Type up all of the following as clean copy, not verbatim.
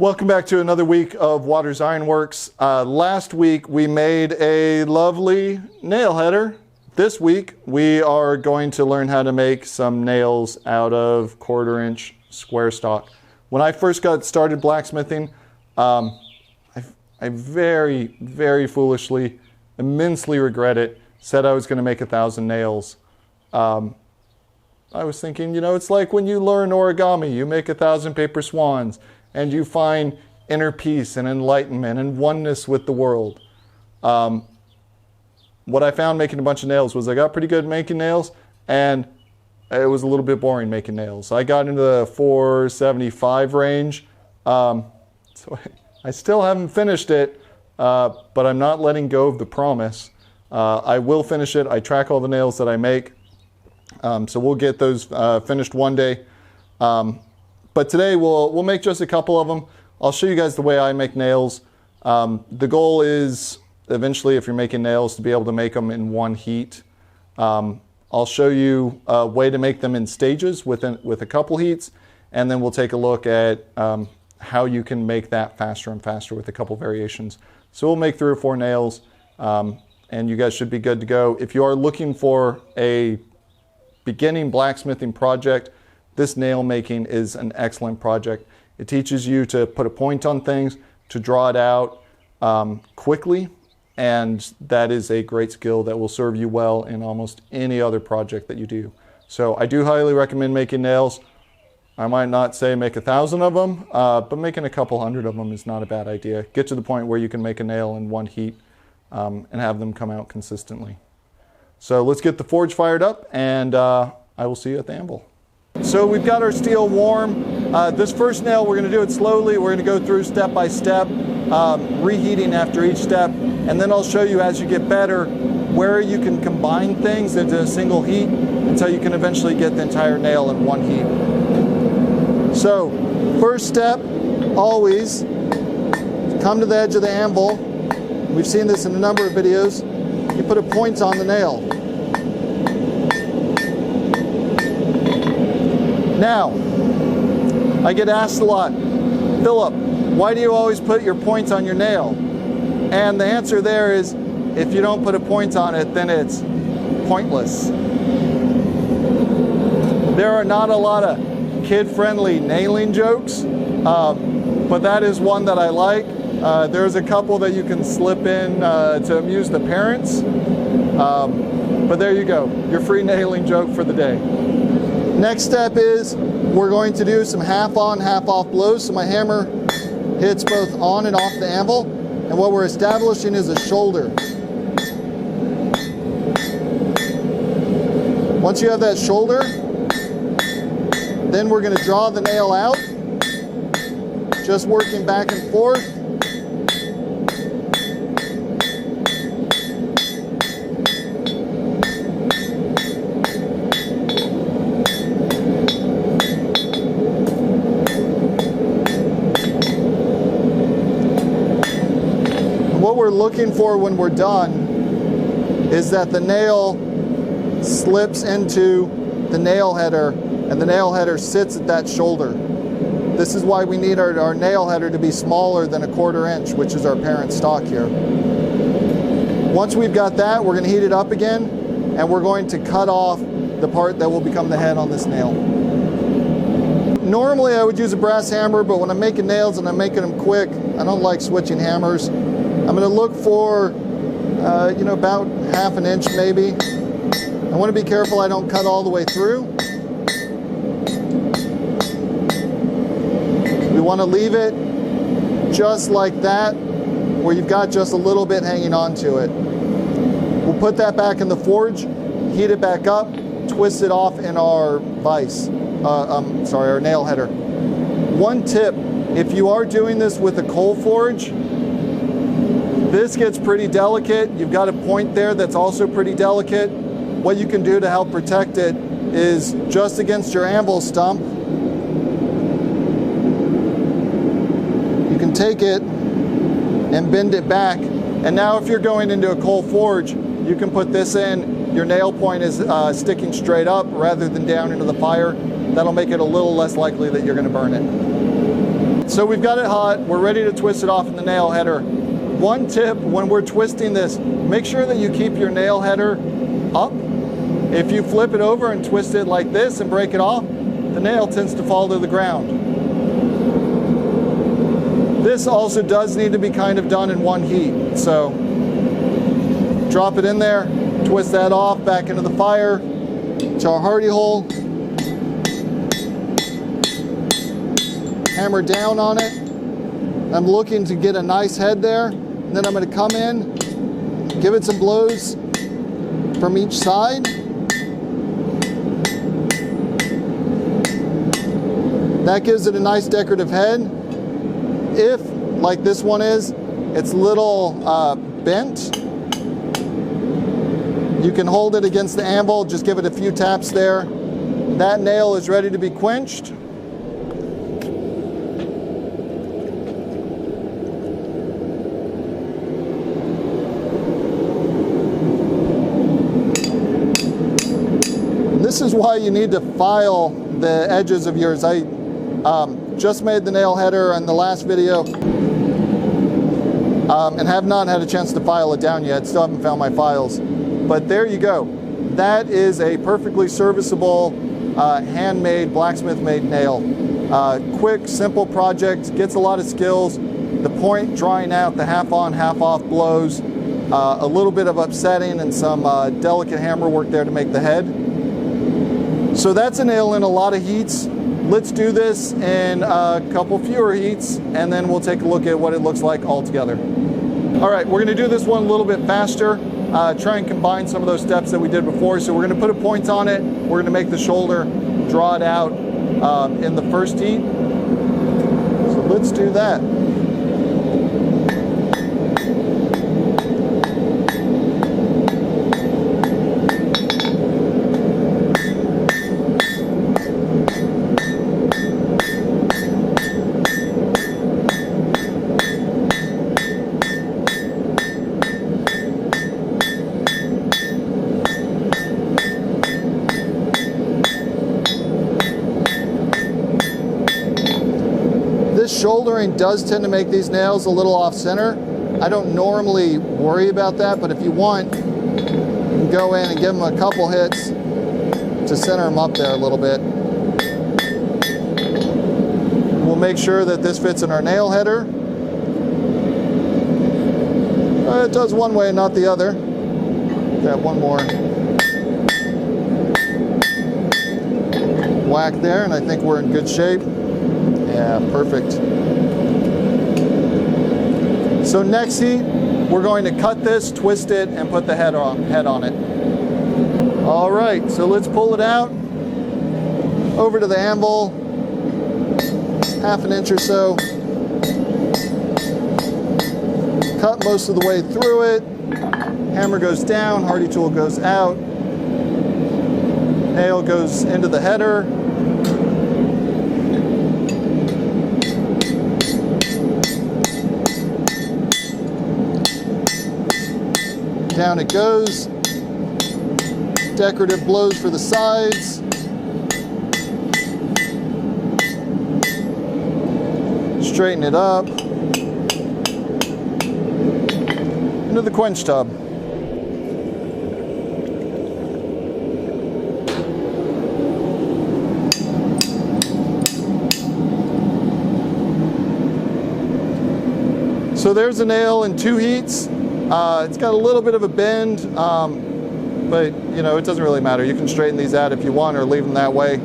Welcome back to another week of Waters Ironworks. Last week we made a lovely nail header. This week we are going to learn how to make some nails out of 1/4-inch square stock. When I first got started blacksmithing, I very foolishly, immensely regret it, said I was going to make 1,000 nails. I was thinking, it's like when you learn origami, you make 1,000 paper swans, and you find inner peace and enlightenment and oneness with the world. What I found making a bunch of nails was I got pretty good at making nails, and it was a little bit boring making nails. I got into the 475 range, so I still haven't finished it, but I'm not letting go of the promise. I will finish it. I track all the nails that I make, so we'll get those finished one day. But today we'll make just a couple of them. I'll show you guys the way I make nails. The goal is eventually, if you're making nails, to be able to make them in one heat. I'll show you a way to make them in stages with a couple heats, and then we'll take a look at how you can make that faster and faster with a couple variations. So we'll make 3 or 4 nails, and you guys should be good to go. If you are looking for a beginning blacksmithing project, this nail making is an excellent project. It teaches you to put a point on things, to draw it out quickly, and that is a great skill that will serve you well in almost any other project that you do. So I do highly recommend making nails. I might not say make 1,000 of them, but making a couple hundred of them is not a bad idea. Get to the point where you can make a nail in one heat and have them come out consistently. So let's get the forge fired up, and I will see you at the anvil. So we've got our steel warm. This first nail, we're going to do it slowly. We're going to go through step by step, reheating after each step, and then I'll show you as you get better where you can combine things into a single heat until you can eventually get the entire nail in one heat. So first step, always come to the edge of the anvil. We've seen this in a number of videos. You put a point on the nail. Now, I get asked a lot, Philip, why do you always put your points on your nail? And the answer there is, if you don't put a point on it, then it's pointless. There are not a lot of kid-friendly nailing jokes, but that is one that I like. There's a couple that you can slip in to amuse the parents, but there you go, your free nailing joke for the day. Next step is we're going to do some half on, half off blows. So my hammer hits both on and off the anvil. And what we're establishing is a shoulder. Once you have that shoulder, then we're going to draw the nail out, just working back and forth. What we're looking for when we're done is that the nail slips into the nail header and the nail header sits at that shoulder. This is why we need our nail header to be smaller than a 1/4 inch, which is our parent stock here. Once we've got that, we're going to heat it up again, and we're going to cut off the part that will become the head on this nail. Normally I would use a brass hammer, but when I'm making nails and I'm making them quick, I don't like switching hammers. I'm going to look for, about 1/2 inch maybe. I want to be careful I don't cut all the way through. We want to leave it just like that, where you've got just a little bit hanging on to it. We'll put that back in the forge, heat it back up, twist it off in our vise, our nail header. One tip, if you are doing this with a coal forge, this gets pretty delicate. You've got a point there that's also pretty delicate. What you can do to help protect it is just against your anvil stump, you can take it and bend it back. And now if you're going into a coal forge, you can put this in. Your nail point is sticking straight up rather than down into the fire. That'll make it a little less likely that you're going to burn it. So we've got it hot. We're ready to twist it off in the nail header. One tip when we're twisting this, make sure that you keep your nail header up. If you flip it over and twist it like this and break it off, the nail tends to fall to the ground. This also does need to be kind of done in one heat. So drop it in there, twist that off, back into the fire, to our hardy hole. Hammer down on it. I'm looking to get a nice head there. And then I'm going to come in, give it some blows from each side. That gives it a nice decorative head. If, like this one is, it's a little bent, you can hold it against the anvil, just give it a few taps there. That nail is ready to be quenched. This is why you need to file the edges of yours. I just made the nail header in the last video and have not had a chance to file it down yet. Still haven't found my files. But there you go. That is a perfectly serviceable handmade, blacksmith-made nail. Quick, simple project, gets a lot of skills. The point drying out, the half on, half off blows. A little bit of upsetting and some delicate hammer work there to make the head. So that's a nail in a lot of heats. Let's do this in a couple fewer heats, and then we'll take a look at what it looks like all together. All right, we're gonna do this one a little bit faster. Try and combine some of those steps that we did before. So we're gonna put a point on it. We're gonna make the shoulder, draw it out in the first heat. So let's do that. Shouldering does tend to make these nails a little off center. I don't normally worry about that, but if you want, you can go in and give them a couple hits to center them up there a little bit. We'll make sure that this fits in our nail header. It does one way and not the other. Got one more whack there, and I think we're in good shape. Yeah, perfect. So next heat, we're going to cut this, twist it, and put the head on it. All right, so let's pull it out. Over to the anvil, half an inch or so. Cut most of the way through it. Hammer goes down, hardy tool goes out. Nail goes into the header. Down it goes. Decorative blows for the sides. Straighten it up. Into the quench tub. So there's a nail in 2 heats. It's got a little bit of a bend, but you know, it doesn't really matter. You can straighten these out if you want or leave them that way.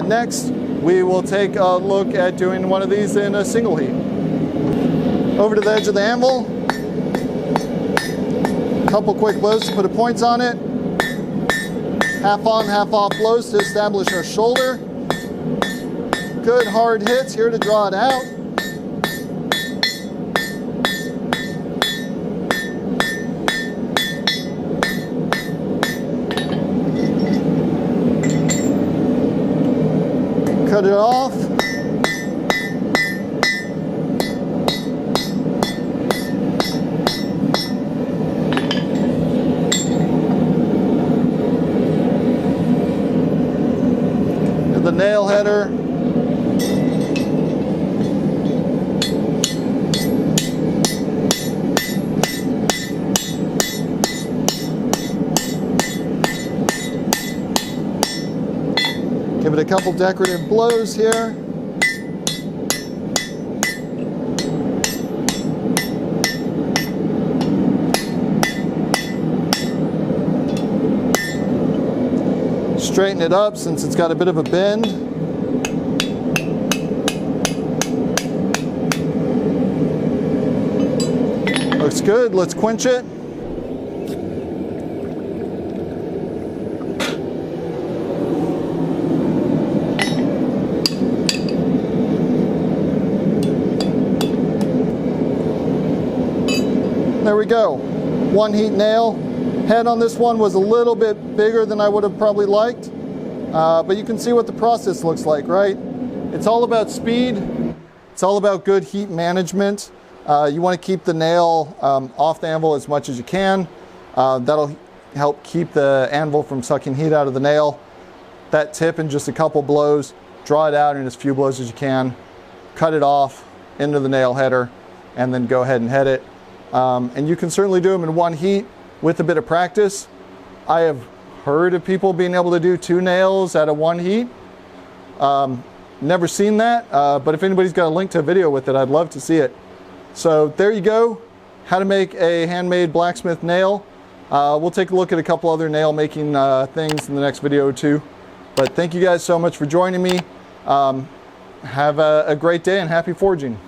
Next, we will take a look at doing one of these in a single heat. Over to the edge of the anvil. Couple quick blows to put a point on it. Half on, half off blows to establish our shoulder. Good hard hits here to draw it out. Cut it off. The nail header. couple decorative blows here. Straighten it up since it's got a bit of a bend. Looks good. Let's quench it. There we go. One heat nail. Head on this one was a little bit bigger than I would have probably liked, but you can see what the process looks like, right? It's all about speed. It's all about good heat management. You want to keep the nail off the anvil as much as you can. That'll help keep the anvil from sucking heat out of the nail. That tip in just a couple blows, draw it out in as few blows as you can, cut it off into the nail header, and then go ahead and head it. And you can certainly do them in one heat with a bit of practice. I have heard of people being able to do 2 nails out of 1 heat. Never seen that, but if anybody's got a link to a video with it, I'd love to see it. So there you go, how to make a handmade blacksmith nail. We'll take a look at a couple other nail making things in the next video or two. But thank you guys so much for joining me. Have a great day and happy forging.